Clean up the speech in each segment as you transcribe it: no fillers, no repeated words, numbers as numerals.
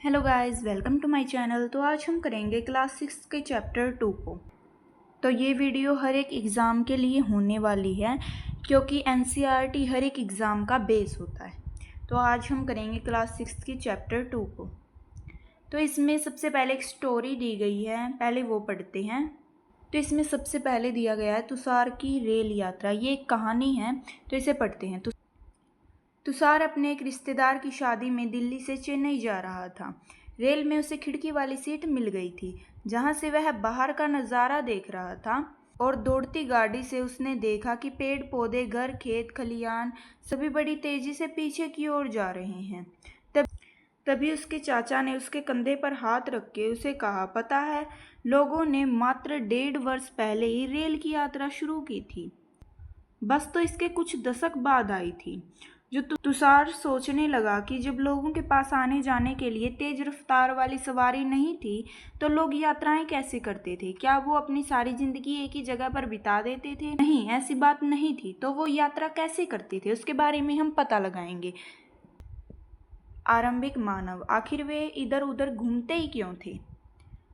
Hello guys, welcome to my channel. तो आज हम करेंगे क्लास 6 के चैप्टर 2 को। तो ये वीडियो हर एक एग्ज़ाम के लिए होने वाली है क्योंकि एनसीईआरटी हर एक एग्ज़ाम का बेस होता है। तो आज हम करेंगे क्लास 6 की चैप्टर 2 को। तो इसमें सबसे पहले एक स्टोरी दी गई है, पहले वो पढ़ते हैं। तो इसमें सबसे पहले दिया गया है तुषार की रेल यात्रा। ये एक कहानी है, तो इसे पढ़ते हैं। तुषार अपने एक रिश्तेदार की शादी में दिल्ली से चेन्नई जा रहा था। रेल में उसे खिड़की वाली सीट मिल गई थी, जहां से वह बाहर का नज़ारा देख रहा था। और दौड़ती गाड़ी से उसने देखा कि पेड़ पौधे, घर, खेत खलियान सभी बड़ी तेजी से पीछे की ओर जा रहे हैं। तभी उसके चाचा ने उसके कंधे पर हाथ रख के उसे कहा, पता है, लोगों ने मात्र 1.5 वर्ष पहले ही रेल की यात्रा शुरू की थी। बस तो इसके कुछ दशक बाद आई थी। जो तुषार सोचने लगा कि जब लोगों के पास आने जाने के लिए तेज रफ्तार वाली सवारी नहीं थी तो लोग यात्राएं कैसे करते थे। क्या वो अपनी सारी जिंदगी एक ही जगह पर बिता देते थे? नहीं, ऐसी बात नहीं थी। तो वो यात्रा कैसे करते थे, उसके बारे में हम पता लगाएंगे। आरंभिक मानव, आखिर वे इधर उधर घूमते ही क्यों थे?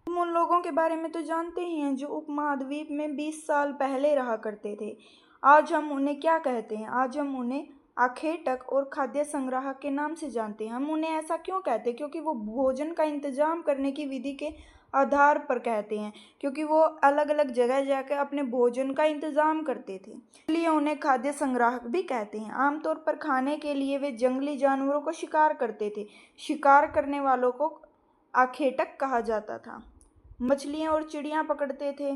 हम उन लोगों के बारे में तो जानते ही हैं जो उपमहाद्वीप में 20 साल पहले रहा करते थे। आज हम उन्हें क्या कहते हैं? आज हम उन्हें आखेटक और खाद्य संग्राहक के नाम से जानते हैं। हम उन्हें ऐसा क्यों कहते हैं? क्योंकि वो भोजन का इंतजाम करने की विधि के आधार पर कहते हैं, क्योंकि वो अलग अलग जगह जाकर अपने भोजन का इंतजाम करते थे, इसलिए उन्हें खाद्य संग्राहक भी कहते हैं। आमतौर पर खाने के लिए वे जंगली जानवरों को शिकार करते थे। शिकार करने वालों को आखेटक कहा जाता था। मछलियाँ और चिड़ियाँ पकड़ते थे।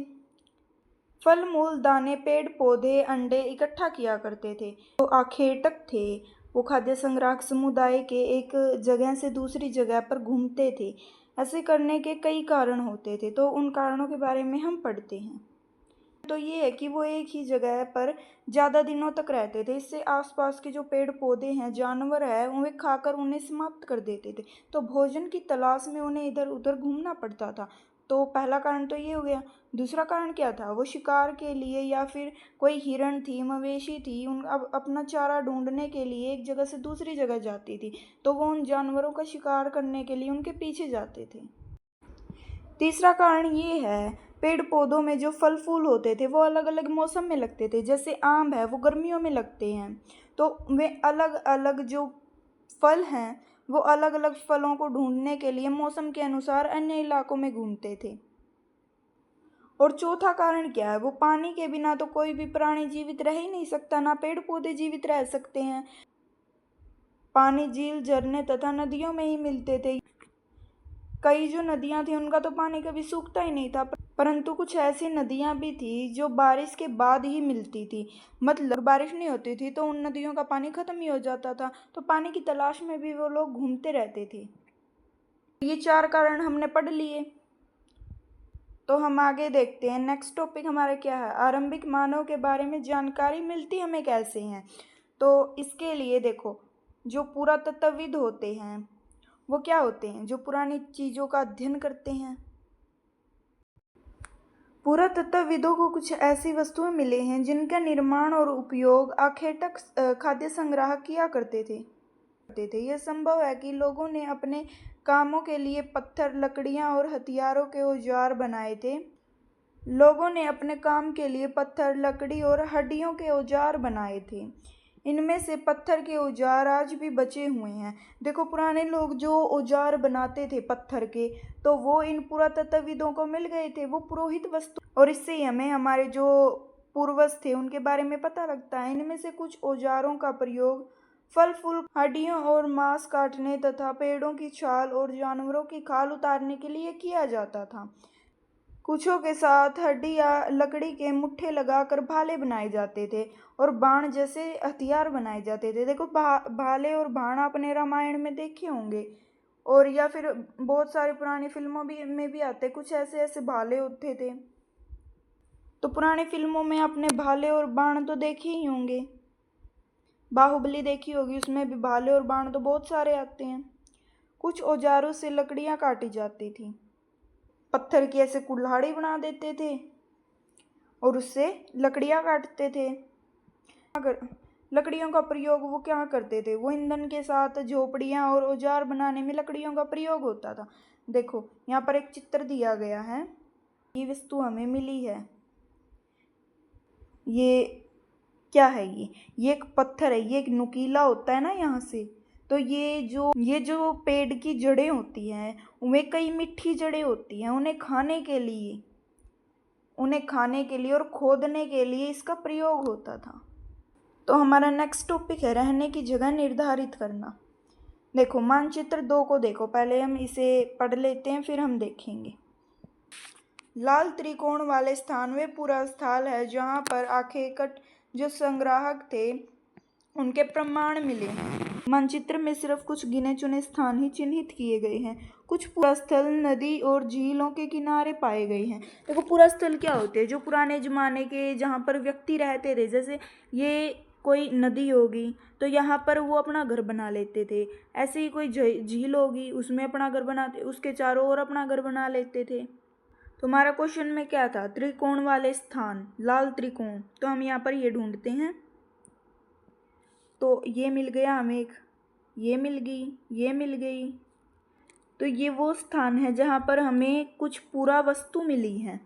फल मूल, दाने, पेड़ पौधे, अंडे इकट्ठा किया करते थे। जो आखेटक थे वो खाद्य संग्राहक समुदाय के एक जगह से दूसरी जगह पर घूमते थे। ऐसे करने के कई कारण होते थे, तो उन कारणों के बारे में हम पढ़ते हैं। तो ये है कि वो एक ही जगह पर ज़्यादा दिनों तक रहते थे। इससे आसपास के जो पेड़ पौधे हैं, जानवर हैं, उन्हें खाकर उन्हें समाप्त कर देते थे। तो भोजन की तलाश में उन्हें इधर उधर घूमना पड़ता था। तो पहला कारण तो ये हो गया। दूसरा कारण क्या था? वो शिकार के लिए, या फिर कोई हिरण थी, मवेशी थी, उन अब अपना चारा ढूंढने के लिए एक जगह से दूसरी जगह जाती थी, तो वो उन जानवरों का शिकार करने के लिए उनके पीछे जाते थे। तीसरा कारण ये है, पेड़ पौधों में जो फल फूल होते थे वो अलग अलग मौसम में लगते थे। जैसे आम है, वो गर्मियों में लगते हैं, तो वे अलग अलग जो फल हैं वो अलग अलग फलों को ढूंढने के लिए मौसम के अनुसार अन्य इलाकों में घूमते थे। और चौथा कारण क्या है? वो पानी के बिना तो कोई भी प्राणी जीवित रह ही नहीं सकता, ना पेड़ पौधे जीवित रह सकते हैं। पानी झील, झरने तथा नदियों में ही मिलते थे। कई जो नदियां थी उनका तो पानी कभी सूखता ही नहीं था, परंतु कुछ ऐसी नदियां भी थी जो बारिश के बाद ही मिलती थी। मतलब बारिश नहीं होती थी तो उन नदियों का पानी खत्म ही हो जाता था, तो पानी की तलाश में भी वो लोग घूमते रहते थे। ये 4 कारण हमने पढ़ लिए। तो हम आगे देखते हैं। नेक्स्ट टॉपिक हमारा क्या है? आरंभिक मानव के बारे में जानकारी मिलती हमें कैसे हैं? तो इसके लिए देखो, जो पुरातत्वविद होते हैं वो क्या होते हैं? जो पुरानी चीज़ों का अध्ययन करते हैं। पुरातत्वविदों को कुछ ऐसी वस्तुएं मिले हैं जिनका निर्माण और उपयोग आखेटक खाद्य संग्राहक किया करते थे। यह संभव है कि लोगों ने अपने कामों के लिए पत्थर, लकड़ियां और हथियारों के औजार बनाए थे। लोगों ने अपने काम के लिए पत्थर, लकड़ी और हड्डियों के औजार बनाए थे। इनमें से पत्थर के औजार आज भी बचे हुए हैं। देखो, पुराने लोग जो औजार बनाते थे पत्थर के, तो वो इन पुरातत्वविदों को मिल गए थे। वो पुरोहित वस्तु, और इससे ही हमें हमारे जो पूर्वज थे उनके बारे में पता लगता है। इनमें से कुछ औजारों का प्रयोग फल फूल, हड्डियों और मांस काटने तथा पेड़ों की छाल और जानवरों की खाल उतारने के लिए किया जाता था। कुछों के साथ हड्डी या लकड़ी के मुट्ठे लगाकर भाले बनाए जाते थे और बाण जैसे हथियार बनाए जाते थे। देखो, भाले और बाण आपने रामायण में देखे होंगे, और या फिर बहुत सारी पुरानी फिल्मों में भी आते, कुछ ऐसे ऐसे भाले होते थे। तो पुरानी फिल्मों में आपने भाले और बाण तो देखे ही होंगे। बाहुबली देखी होगी, उसमें भी भाले और बाण तो बहुत सारे आते हैं। कुछ औजारों से लकड़ियां काटी जाती थी। पत्थर की ऐसे कुल्हाड़ी बना देते थे और उससे लकड़ियां काटते थे। अगर लकड़ियों का प्रयोग वो क्या करते थे, वो ईंधन के साथ झोपड़ियाँ और औजार बनाने में लकड़ियों का प्रयोग होता था। देखो यहाँ पर एक चित्र दिया गया है, ये वस्तु हमें मिली है, ये क्या है, ये एक पत्थर है, ये एक नुकीला होता है ना यहाँ से। तो ये जो पेड़ की जड़ें होती हैं उनमें कई मीठी जड़ें होती हैं, उन्हें खाने के लिए और खोदने के लिए इसका प्रयोग होता था। तो हमारा नेक्स्ट टॉपिक है रहने की जगह निर्धारित करना। देखो मानचित्र 2 को देखो, पहले हम इसे पढ़ लेते हैं फिर हम देखेंगे। लाल त्रिकोण वाले स्थान वे पूरा स्थल है जहाँ पर आखेकट जो संग्राहक थे उनके प्रमाण मिले हैं। मानचित्र में सिर्फ कुछ गिने चुने स्थान ही चिन्हित किए गए हैं। कुछ पुरा स्थल नदी और झीलों के किनारे पाए गए हैं। देखो पुरा स्थल क्या होते हैं, जो पुराने जमाने के जहाँ पर व्यक्ति रहते थे, जैसे ये कोई नदी होगी तो यहाँ पर वो अपना घर बना लेते थे, ऐसे ही कोई झील होगी उसमें अपना घर बनाते, उसके चारों ओर अपना घर बना लेते थे। तो हमारा क्वेश्चन में क्या था, त्रिकोण वाले स्थान, लाल त्रिकोण, तो हम यहाँ पर ये ढूंढते हैं। तो ये मिल गया हमें एक, ये मिल गई, ये मिल गई। तो ये वो स्थान है जहाँ पर हमें कुछ पूरा वस्तु मिली है।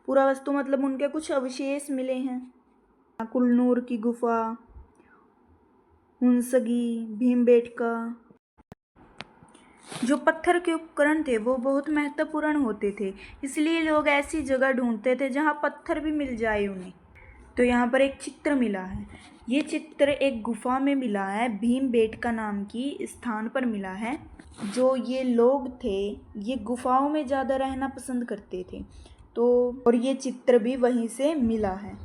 पूरा वस्तु मतलब उनके कुछ अवशेष मिले हैं। कुलनूर की गुफा, हुंसगी, भीमबेटका। जो पत्थर के उपकरण थे वो बहुत महत्वपूर्ण होते थे, इसलिए लोग ऐसी जगह ढूंढते थे जहाँ पत्थर भी मिल जाए उन्हें। तो यहाँ पर एक चित्र मिला है, ये चित्र एक गुफा में मिला है, भीमबेटका नाम की स्थान पर मिला है। जो ये लोग थे ये गुफाओं में ज़्यादा रहना पसंद करते थे, तो और ये चित्र भी वहीं से मिला है।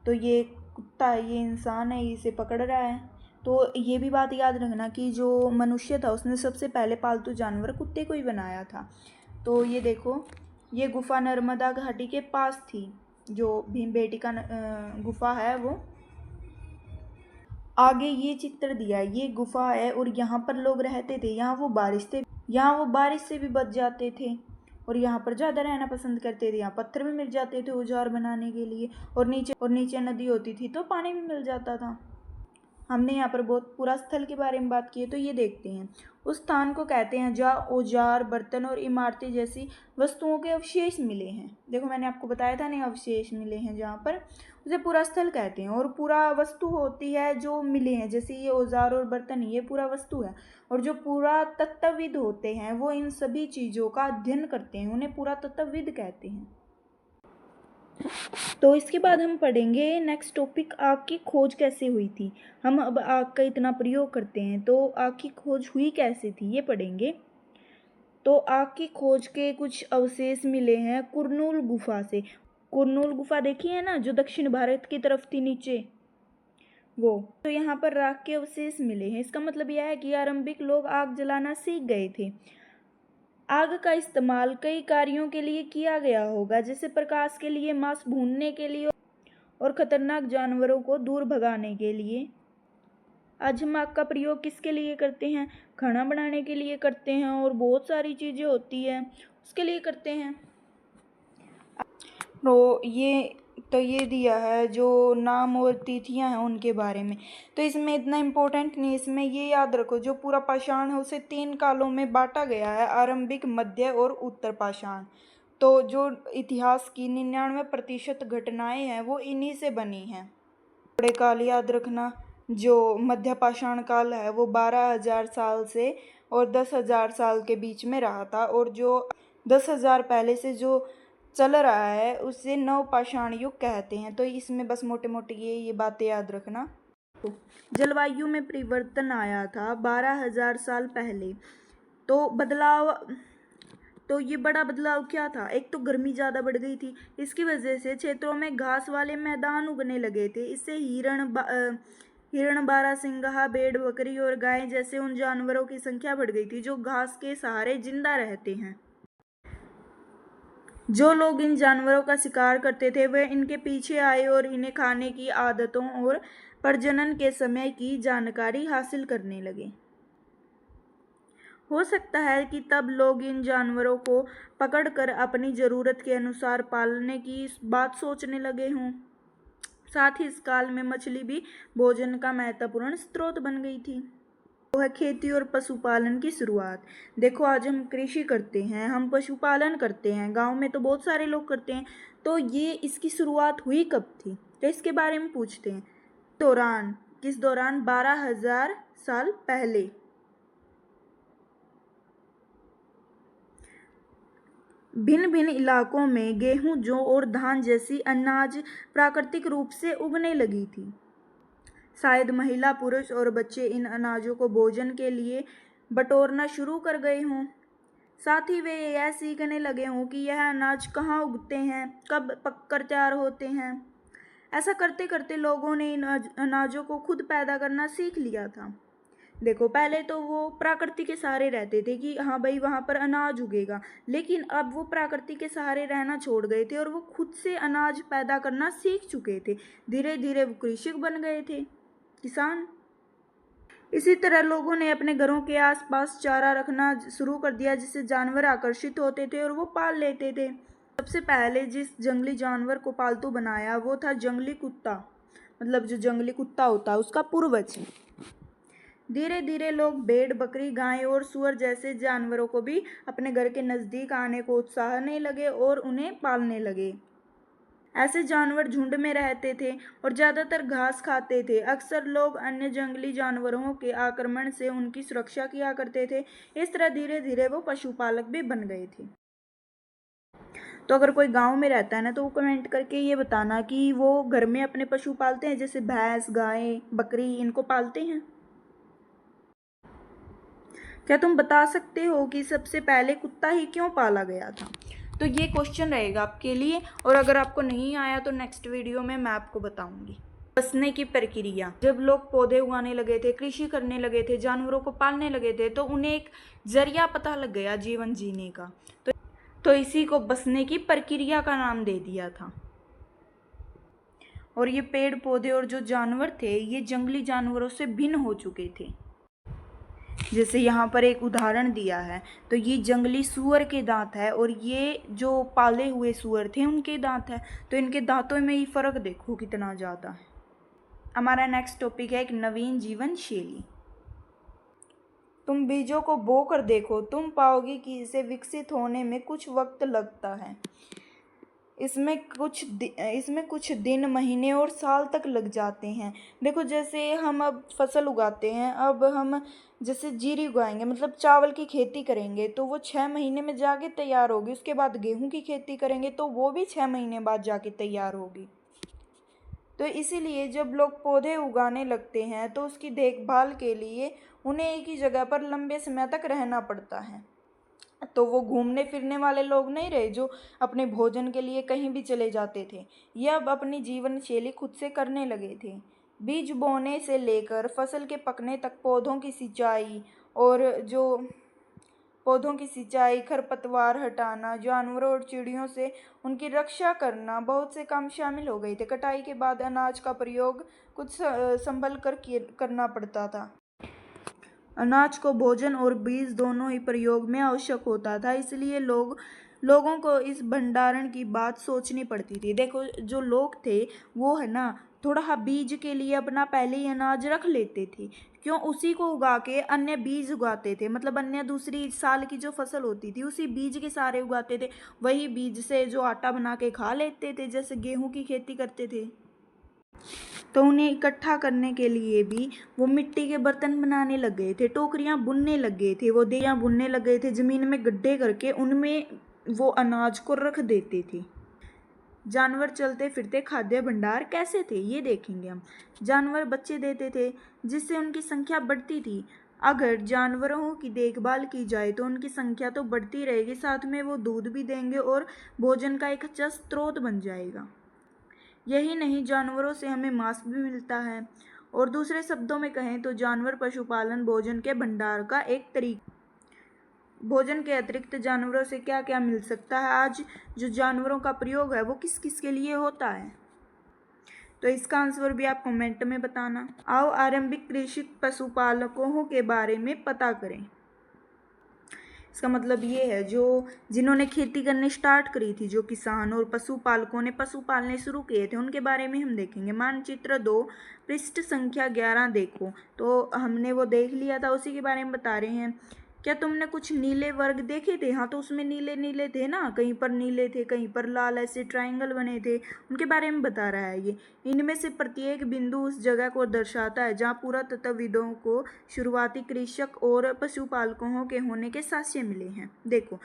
तो ये कुत्ता है, ये इंसान है, इसे पकड़ रहा है। तो ये भी बात याद रखना कि जो मनुष्य था उसने सबसे पहले पालतू जानवर कुत्ते को ही बनाया था। तो ये देखो, ये गुफा नर्मदा घाटी के पास थी, जो भीमबेटका गुफा है वो। आगे ये चित्र दिया है, ये गुफा है और यहाँ पर लोग रहते थे, यहाँ वो बारिश से भी बच जाते थे और यहाँ पर ज़्यादा रहना पसंद करते थे। यहाँ पत्थर भी मिल जाते थे औजार बनाने के लिए, और नीचे नदी होती थी तो पानी भी मिल जाता था। हमने यहाँ पर बहुत पूरा स्थल के बारे में बात की है, तो ये देखते हैं। उस स्थान को कहते हैं जहाँ औजार, बर्तन और इमारतें जैसी वस्तुओं के अवशेष मिले हैं। देखो मैंने आपको बताया था नहीं, अवशेष मिले हैं जहाँ पर, उसे पूरा स्थल कहते हैं। और पूरा वस्तु होती है जो मिले हैं, जैसे ये औजार और बर्तन, ये पूरा वस्तु है। और जो पुरातत्वविद होते हैं वो इन सभी चीज़ों का अध्ययन करते हैं, उन्हें पुरातत्वविद कहते हैं। तो इसके बाद हम पढ़ेंगे नेक्स्ट टॉपिक, आग की खोज कैसे हुई थी। हम अब आग का इतना प्रयोग करते हैं तो आग की खोज हुई कैसे थी ये पढ़ेंगे। तो आग की खोज के कुछ अवशेष मिले हैं कुरनूल गुफा से। कुरनूल गुफा देखी है ना, जो दक्षिण भारत की तरफ थी नीचे, वो। तो यहाँ पर राख के अवशेष मिले हैं, इसका मतलब यह है कि आरंभिक लोग आग जलाना सीख गए थे। आग का इस्तेमाल कई कार्यों के लिए किया गया होगा, जैसे प्रकाश के लिए, मांस भूनने के लिए और खतरनाक जानवरों को दूर भगाने के लिए। आज हम आग का प्रयोग किसके लिए करते हैं, खाना बनाने के लिए करते हैं और बहुत सारी चीज़ें होती है उसके लिए करते हैं। तो ये दिया है जो नाम और तिथियां हैं उनके बारे में। तो इसमें इतना इम्पोर्टेंट नहीं, इसमें ये याद रखो जो पूरा पाषाण है उसे 3 कालों में बांटा गया है, आरंभिक, मध्य और उत्तर पाषाण। तो जो इतिहास की 99% घटनाएं हैं वो इन्हीं से बनी हैं। बड़े काल याद रखना, जो मध्य पाषाण काल है वो 12,000 साल से और 10,000 साल के बीच में रहा था, और जो 10,000 पहले से जो चल रहा है उसे नवपाषाण युग कहते हैं। तो इसमें बस मोटे मोटे ये बातें याद रखना। तो जलवायु में परिवर्तन आया था 12,000 साल पहले। तो ये बड़ा बदलाव क्या था, एक तो गर्मी ज़्यादा बढ़ गई थी, इसकी वजह से क्षेत्रों में घास वाले मैदान उगने लगे थे। इससे हिरण, बारहसिंगा, भेड़, बकरी और गाय जैसे उन जानवरों की संख्या बढ़ गई थी जो घास के सहारे जिंदा रहते हैं। जो लोग इन जानवरों का शिकार करते थे वे इनके पीछे आए और इन्हें खाने की आदतों और प्रजनन के समय की जानकारी हासिल करने लगे। हो सकता है कि तब लोग इन जानवरों को पकड़कर अपनी ज़रूरत के अनुसार पालने की बात सोचने लगे हों। साथ ही इस काल में मछली भी भोजन का महत्वपूर्ण स्रोत बन गई थी। वो है खेती और पशुपालन की शुरुआत। देखो आज हम कृषि करते हैं, हम पशुपालन करते हैं, गांव में तो बहुत सारे लोग करते हैं। तो ये इसकी शुरुआत हुई कब थी, तो इसके बारे में पूछते हैं। किस दौरान 12,000 साल पहले। भिन्न भिन्न इलाकों में गेहूं, जौ और धान जैसी अनाज प्राकृतिक रूप से उगने लगी थी। शायद महिला, पुरुष और बच्चे इन अनाजों को भोजन के लिए बटोरना शुरू कर गए हों। साथ ही वे यह सीखने लगे हों कि यह अनाज कहाँ उगते हैं, कब पककर तैयार होते हैं। ऐसा करते करते लोगों ने इन अनाजों को खुद पैदा करना सीख लिया था। देखो पहले तो वो प्रकृति के सहारे रहते थे कि हाँ भाई वहाँ पर अनाज उगेगा, लेकिन अब वो प्रकृति के सहारे रहना छोड़ गए थे और वो खुद से अनाज पैदा करना सीख चुके थे। धीरे धीरे वो कृषक बन गए थे, किसान। इसी तरह लोगों ने अपने घरों के आसपास चारा रखना शुरू कर दिया, जिससे जानवर आकर्षित होते थे और वो पाल लेते थे। सबसे पहले जिस जंगली जानवर को पालतू बनाया वो था जंगली कुत्ता, मतलब जो जंगली कुत्ता होता है उसका पूर्वज। धीरे धीरे लोग भेड़, बकरी, गाय और सूअर जैसे जानवरों को भी अपने घर के नज़दीक आने को उत्साहने लगे और उन्हें पालने लगे। ऐसे जानवर झुंड में रहते थे और ज़्यादातर घास खाते थे। अक्सर लोग अन्य जंगली जानवरों के आक्रमण से उनकी सुरक्षा किया करते थे। इस तरह धीरे धीरे वो पशुपालक भी बन गए थे। तो अगर कोई गांव में रहता है ना, तो वो कमेंट करके ये बताना कि वो घर में अपने पशु पालते हैं, जैसे भैंस, गाय, बकरी, इनको पालते हैं। क्या तुम बता सकते हो कि सबसे पहले कुत्ता ही क्यों पाला गया था? तो ये क्वेश्चन रहेगा आपके लिए, और अगर आपको नहीं आया तो नेक्स्ट वीडियो में मैं आपको बताऊंगी। बसने की प्रक्रिया। जब लोग पौधे उगाने लगे थे, कृषि करने लगे थे, जानवरों को पालने लगे थे, तो उन्हें एक जरिया पता लग गया जीवन जीने का। तो इसी को बसने की प्रक्रिया का नाम दे दिया था। और ये पेड़ पौधे और जो जानवर थे ये जंगली जानवरों से भिन्न हो चुके थे। जैसे यहाँ पर एक उदाहरण दिया है, तो ये जंगली सूअर के दांत है और ये जो पाले हुए सूअर थे उनके दांत है। तो इनके दांतों में ही फर्क देखो कितना ज़्यादा है। हमारा नेक्स्ट टॉपिक है एक नवीन जीवन शैली। तुम बीजों को बो कर देखो, तुम पाओगे कि इसे विकसित होने में कुछ वक्त लगता है। इसमें कुछ दिन, महीने और साल तक लग जाते हैं। देखो जैसे हम अब फसल उगाते हैं, अब हम जैसे जीरी उगाएंगे, मतलब चावल की खेती करेंगे, तो वो 6 महीने में जाके तैयार होगी। उसके बाद गेहूं की खेती करेंगे तो वो भी 6 महीने बाद जाके तैयार होगी। तो इसीलिए जब लोग पौधे उगाने लगते हैं तो उसकी देखभाल के लिए उन्हें एक ही जगह पर लंबे समय तक रहना पड़ता है। तो वो घूमने फिरने वाले लोग नहीं रहे जो अपने भोजन के लिए कहीं भी चले जाते थे। ये अब अपनी जीवन शैली खुद से करने लगे थे। बीज बोने से लेकर फसल के पकने तक पौधों की सिंचाई, खरपतवार हटाना, जानवरों और चिड़ियों से उनकी रक्षा करना, बहुत से काम शामिल हो गए थे। कटाई के बाद अनाज का प्रयोग कुछ संभल कर करना पड़ता था। अनाज को भोजन और बीज दोनों ही प्रयोग में आवश्यक होता था, इसलिए लोगों को इस भंडारण की बात सोचनी पड़ती थी। देखो जो लोग थे वो है ना, थोड़ा बीज के लिए अपना पहले ही अनाज रख लेते थे। क्यों? उसी को उगा के अन्य बीज उगाते थे, मतलब अन्य दूसरी साल की जो फसल होती थी उसी बीज के सारे उगाते थे। वही बीज से जो आटा बना के खा लेते थे, जैसे गेहूं की खेती करते थे। तो उन्हें इकट्ठा करने के लिए भी वो मिट्टी के बर्तन बनाने लग गए थे, टोकरियां बुनने लग गए थे, वो देयां बुनने लग गए थे, ज़मीन में गड्ढे करके उनमें वो अनाज को रख देते थे। जानवर चलते फिरते खाद्य भंडार कैसे थे ये देखेंगे हम। जानवर बच्चे देते थे जिससे उनकी संख्या बढ़ती थी। अगर जानवरों की देखभाल की जाए तो उनकी संख्या तो बढ़ती रहेगी, साथ में वो दूध भी देंगे और भोजन का एक अच्छा स्रोत बन जाएगा। यही नहीं, जानवरों से हमें मांस भी मिलता है। और दूसरे शब्दों में कहें तो जानवर पशुपालन भोजन के भंडार का एक तरीका। भोजन के अतिरिक्त जानवरों से क्या क्या मिल सकता है? आज जो जानवरों का प्रयोग है वो किस किस के लिए होता है? तो इसका आंसर भी आप कमेंट में बताना। आओ आरंभिक कृषि पशुपालकों के बारे में पता करें। इसका मतलब ये है जो जिन्होंने खेती करनी स्टार्ट करी थी, जो किसान और पशुपालकों ने पशु पालने शुरू किए थे, उनके बारे में हम देखेंगे। मानचित्र 2 पृष्ठ संख्या 11 देखो। तो हमने वो देख लिया था, उसी के बारे में बता रहे हैं। क्या तुमने कुछ नीले वर्ग देखे थे? हाँ, तो उसमें नीले नीले थे ना, कहीं पर नीले थे, कहीं पर लाल, ऐसे ट्रायंगल बने थे, उनके बारे में बता रहा है ये। इनमें से प्रत्येक बिंदु उस जगह को दर्शाता है जहाँ पुरातत्वविदों को शुरुआती कृषक और पशुपालकों के होने के साक्ष्य मिले हैं। देखो,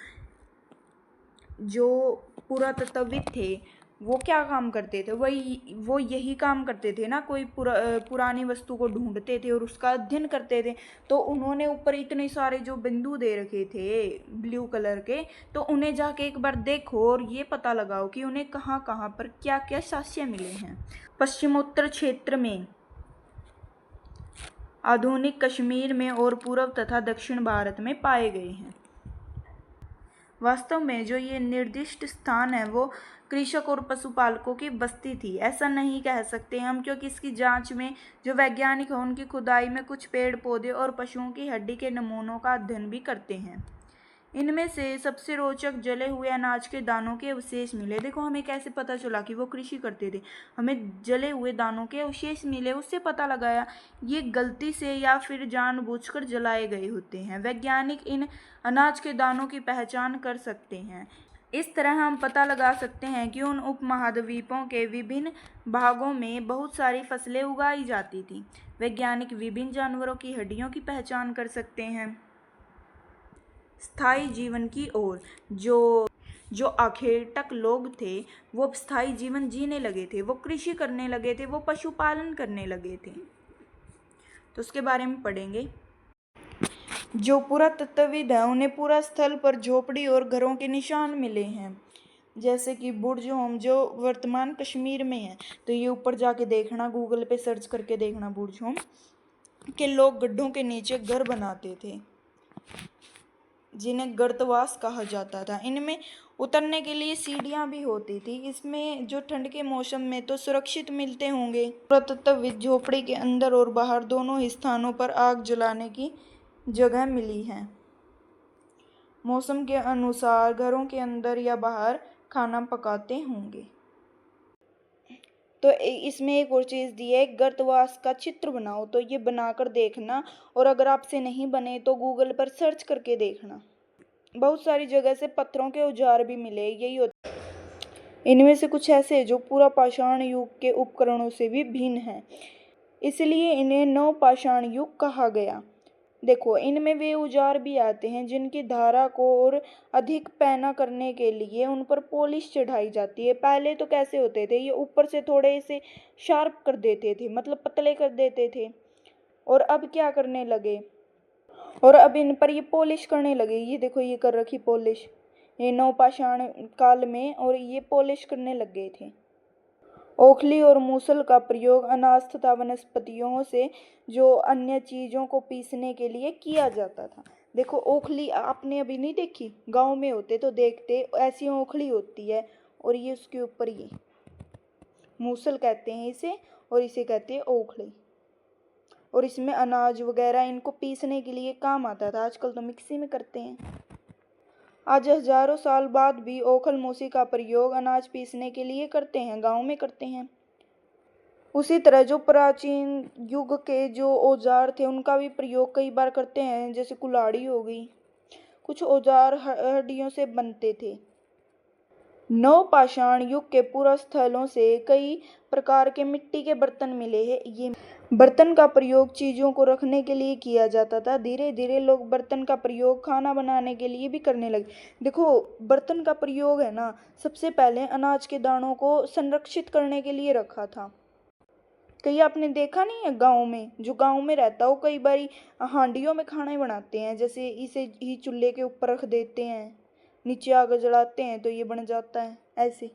जो पुरातत्वविद थे वो क्या काम करते थे? वो यही काम करते थे ना, कोई पुरानी वस्तु को ढूंढते थे और उसका अध्ययन करते थे। तो उन्होंने ऊपर इतने सारे जो बिंदु दे रखे थे ब्लू कलर के, तो उन्हें जाके एक बार देखो और ये पता लगाओ कि उन्हें कहाँ कहाँ पर क्या क्या साक्ष्य मिले हैं। पश्चिमोत्तर क्षेत्र में, आधुनिक कश्मीर में और पूर्व तथा दक्षिण भारत में पाए गए हैं। वास्तव में जो ये निर्दिष्ट स्थान है वो कृषक और पशुपालकों की बस्ती थी, ऐसा नहीं कह सकते हम, क्योंकि इसकी जांच में जो वैज्ञानिक हैं उनकी खुदाई में कुछ पेड़ पौधे और पशुओं की हड्डी के नमूनों का अध्ययन भी करते हैं। इनमें से सबसे रोचक जले हुए अनाज के दानों के अवशेष मिले। देखो, हमें कैसे पता चला कि वो कृषि करते थे? हमें जले हुए दानों के अवशेष मिले, उससे पता लगाया ये गलती से या फिर जानबूझकर जलाए गए होते हैं। वैज्ञानिक इन अनाज के दानों की पहचान कर सकते हैं। इस तरह हम पता लगा सकते हैं कि उन उपमहाद्वीपों के विभिन्न भागों में बहुत सारी फसलें उगाई जाती थी। वैज्ञानिक विभिन्न जानवरों की हड्डियों की पहचान कर सकते हैं। स्थायी जीवन की ओर, जो आखेटक लोग थे वो अब स्थायी जीवन जीने लगे थे, वो कृषि करने लगे थे, वो पशुपालन करने लगे थे। तो उसके बारे में पढ़ेंगे। जो पुरातत्वविद हैं उन्हें पूरा स्थल पर झोपड़ी और घरों के निशान मिले हैं, जैसे कि बुर्ज-होम जो वर्तमान कश्मीर में है। तो ये ऊपर जाके देखना, गूगल पे सर्च करके देखना, बुर्ज-होम के लोग गड्ढों के नीचे घर बनाते थे जिन्हें गर्तवास कहा जाता था। इनमें उतरने के लिए सीढ़ियां भी होती थी। इसमें जो ठंड के मौसम में तो सुरक्षित मिलते होंगे। पुरातत्वविद झोपड़ी के अंदर और बाहर दोनों ही स्थानों पर आग जलाने की जगह मिली है। मौसम के अनुसार घरों के अंदर या बाहर खाना पकाते होंगे। तो इसमें एक और चीज़ दी है, गर्तवास का चित्र बनाओ। तो ये बनाकर देखना, और अगर आपसे नहीं बने तो गूगल पर सर्च करके देखना। बहुत सारी जगह से पत्थरों के औजार भी मिले, यही होता। इनमें से कुछ ऐसे जो पूरा पाषाण युग के उपकरणों से भी भिन्न हैं, इसलिए इन्हें नवपाषाण युग कहा गया। देखो, इनमें वे औजार भी आते हैं जिनकी धारा को और अधिक पैना करने के लिए उन पर पॉलिश चढ़ाई जाती है। पहले तो कैसे होते थे, ये ऊपर से थोड़े से शार्प कर देते थे, मतलब पतले कर देते थे, और अब क्या करने लगे, और अब इन पर ये पॉलिश करने लगे। ये देखो, ये कर रखी पॉलिश, ये नवपाषाण काल में, और ये पॉलिश करने लग गए थे। ओखली और मूसल का प्रयोग अनाज तथा वनस्पतियों से जो अन्य चीज़ों को पीसने के लिए किया जाता था। देखो, ओखली आपने अभी नहीं देखी, गांव में होते तो देखते, ऐसी ओखली होती है, और ये उसके ऊपर ये मूसल कहते हैं इसे, और इसे कहते हैं ओखली, और इसमें अनाज वगैरह इनको पीसने के लिए काम आता था। आजकल तो मिक्सी में करते हैं। आज हजारों साल बाद भी ओखल मूसी का प्रयोग अनाज पीसने के लिए करते हैं, गांव में करते हैं। उसी तरह जो प्राचीन युग के जो औजार थे उनका भी प्रयोग कई बार करते हैं, जैसे कुल्हाड़ी हो गई। कुछ औजार हड्डियों से बनते थे। नवपाषाण युग के पूर्व स्थलों से कई प्रकार के मिट्टी के बर्तन मिले हैं। ये बर्तन का प्रयोग चीज़ों को रखने के लिए किया जाता था। धीरे धीरे लोग बर्तन का प्रयोग खाना बनाने के लिए भी करने लगे। देखो, बर्तन का प्रयोग है ना, सबसे पहले अनाज के दानों को संरक्षित करने के लिए रखा था। कहीं आपने देखा नहीं है, गांव में, जो गांव में रहता हो कई बारी हांडियों में खाना बनाते हैं, जैसे इसे ही चूल्हे के ऊपर रख देते हैं, नीचे आग जलाते हैं तो ये बन जाता है। ऐसे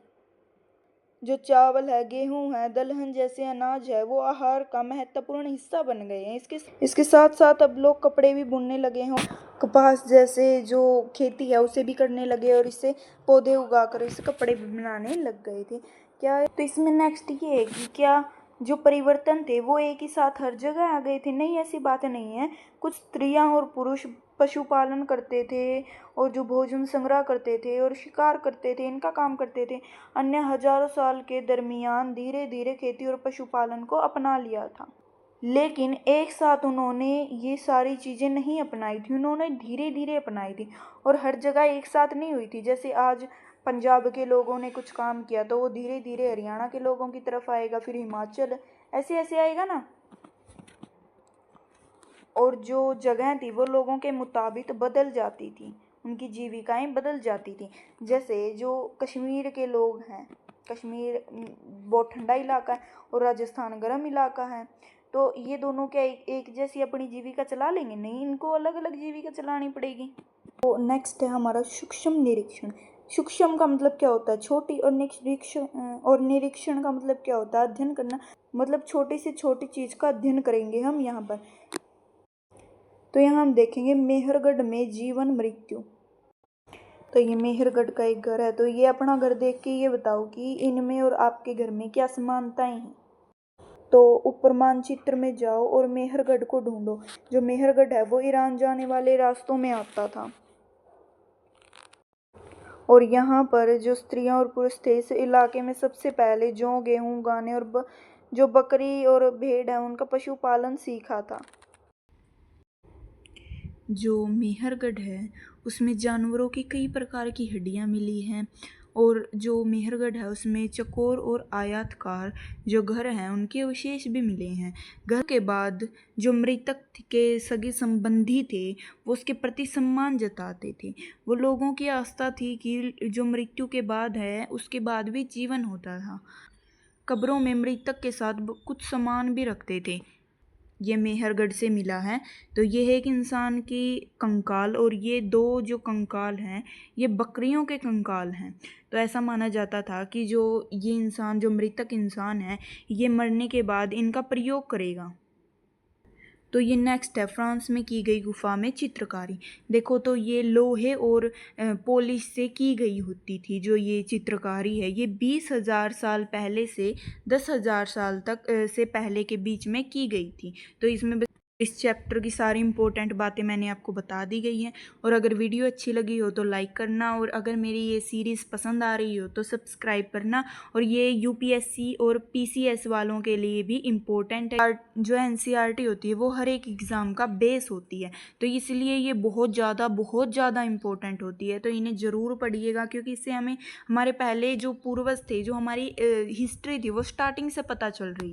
जो चावल है, गेहूं है, दलहन जैसे अनाज है, वो आहार का महत्वपूर्ण हिस्सा बन गए हैं। इसके साथ साथ अब लोग कपड़े भी बुनने लगे हैं, कपास जैसे जो खेती है उसे भी करने लगे, और इससे पौधे उगाकर इससे कपड़े भी बनाने लग गए थे। क्या तो इसमें नेक्स्ट ये है कि क्या जो परिवर्तन थे वो एक ही साथ हर जगह आ गए थे? नहीं, ऐसी बात नहीं है। कुछ स्त्रियां और पुरुष पशुपालन करते थे और जो भोजन संग्रह करते थे और शिकार करते थे, इनका काम करते थे। अन्य हजारों साल के दरमियान धीरे धीरे खेती और पशुपालन को अपना लिया था। लेकिन एक साथ उन्होंने ये सारी चीज़ें नहीं अपनाई थी, उन्होंने धीरे धीरे अपनाई थी और हर जगह एक साथ नहीं हुई थी। जैसे आज पंजाब के लोगों ने कुछ काम किया तो वो धीरे धीरे हरियाणा के लोगों की तरफ आएगा, फिर हिमाचल, ऐसे ऐसे आएगा ना। और जो जगह थी वो लोगों के मुताबिक बदल जाती थी, उनकी जीविकाएं बदल जाती थी। जैसे जो कश्मीर के लोग हैं, कश्मीर बहुत ठंडा इलाका है और राजस्थान गर्म इलाका है, तो ये दोनों क्या एक जैसी अपनी जीविका चला लेंगे? नहीं, इनको अलग अलग जीविका चलानी पड़ेगी। तो नेक्स्ट है हमारा सूक्ष्म निरीक्षण। सूक्ष्म का मतलब क्या होता है? छोटी, और निरीक्षण का मतलब क्या होता है? अध्ययन करना। मतलब छोटी से छोटी चीज़ का अध्ययन करेंगे हम यहाँ पर। तो यहाँ हम देखेंगे मेहरगढ़ में जीवन मृत्यु। तो ये मेहरगढ़ का एक घर है, तो ये अपना घर देख के ये बताओ कि इनमें और आपके घर में क्या समानताएं हैं। तो ऊपर मानचित्र में जाओ और मेहरगढ़ को ढूंढो। जो मेहरगढ़ है वो ईरान जाने वाले रास्तों में आता था। और यहाँ पर जो स्त्रियां और पुरुष थे इस इलाके में सबसे पहले जौ गेहूँ उगाने और जो बकरी और भेड़ है उनका पशुपालन सीखा था। जो मेहरगढ़ है उसमें जानवरों की कई प्रकार की हड्डियां मिली हैं और जो मेहरगढ़ है उसमें चकोर और आयताकार जो घर हैं उनके अवशेष भी मिले हैं। घर के बाद जो मृतक के सगे संबंधी थे वो उसके प्रति सम्मान जताते थे। वो लोगों की आस्था थी कि जो मृत्यु के बाद है उसके बाद भी जीवन होता था। कब्रों में मृतक के साथ कुछ सामान भी रखते थे। ये मेहरगढ़ से मिला है। तो ये है एक इंसान की कंकाल और ये दो जो कंकाल हैं ये बकरियों के कंकाल हैं। तो ऐसा माना जाता था कि जो ये इंसान, जो मृतक इंसान है, ये मरने के बाद इनका प्रयोग करेगा। तो ये नेक्स्ट है फ्रांस में की गई गुफा में चित्रकारी। देखो तो ये लोहे और पॉलिश से की गई होती थी। जो ये चित्रकारी है ये 20,000 साल पहले से 10,000 साल तक से पहले के बीच में की गई थी। तो इसमें इस चैप्टर की सारी इंपॉर्टेंट बातें मैंने आपको बता दी गई हैं। और अगर वीडियो अच्छी लगी हो तो लाइक करना, और अगर मेरी ये सीरीज़ पसंद आ रही हो तो सब्सक्राइब करना। और ये यूपीएससी और पीसीएस वालों के लिए भी इम्पोर्टेंट है। जो एनसीईआरटी होती है वो हर एक एग्ज़ाम का बेस होती है, तो इसलिए ये बहुत ज़्यादा इम्पोर्टेंट होती है। तो इन्हें ज़रूर पढ़िएगा क्योंकि इससे हमें हमारे पहले जो पूर्वज थे, जो हमारी हिस्ट्री थी वो स्टार्टिंग से पता चल रही है।